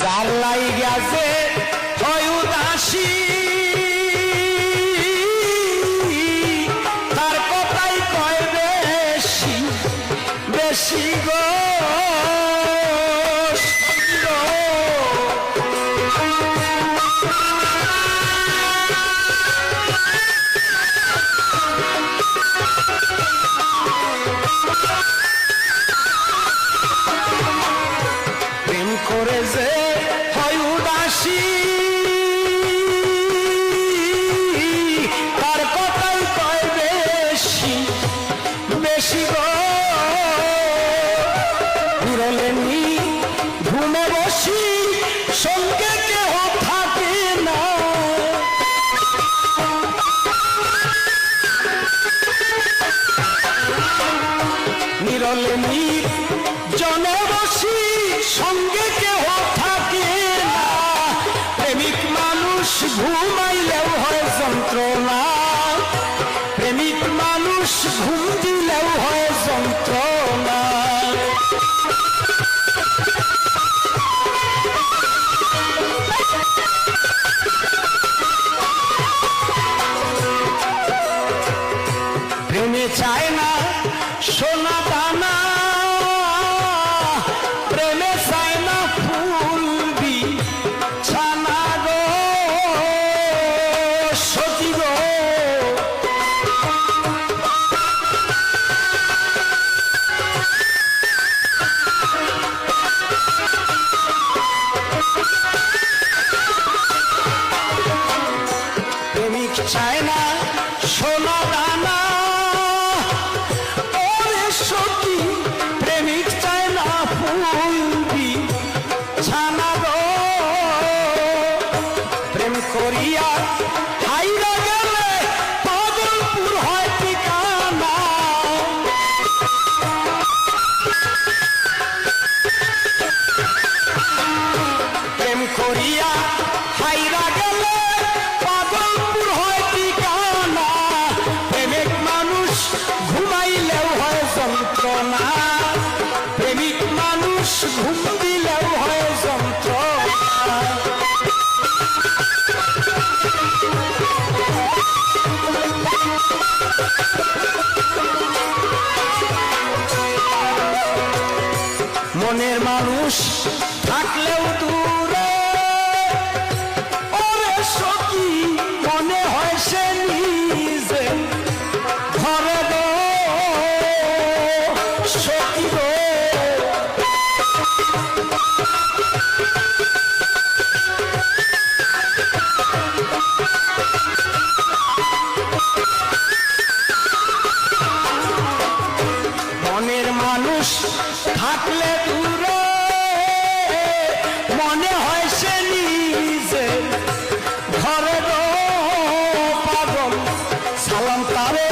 যার লাইগা যে হয় উদাসী তার কথাই কয় বেশি বেশি গো প্রেম করে যে হয় উদাসী তার কথাই কয় বেশি বেশি গো বিরলে নি ঘুমে বসি সঙ্গে কেহ থাকে না নিরলে নি জনে বসি সঙ্গে কেহ থাকে না প্রেমিক মানুষ ঘুমাইলেও হয় যন্ত্রণা প্রেমিক মানুষ ঘুম দিলেও হয় যন্ত্রণা প্রেমে চায় না সোনা দানা প্রেমে চায় না ফুলবি ছানা গো সতী গো প্রেমিক চায় না সোনা দানা ওরে সতী প্রেমিক চায় না ফুলবি ছানা গো প্রেম করিয়া হাইরা গেলে পাগলপুর হয় ঠিকানা প্রেম করিয়া হাইরা গেলে পাগলপুর হয় ঠিকানা প্রেমিক মানুষ ঘুমাইলেও হয় যন্ত্রণা প্রেমিক মানুষ ঘুম দিলেও হয় যন্ত্রণা মনের মানুষ থাকলেও দূরে ওরে সখী মনে হয় সে নিজে ঘরে গো সখী গো মনের মানুষ থাকলে দূরে মনে হয় সে নিজে ঘরে গো পাগল সালাম তারে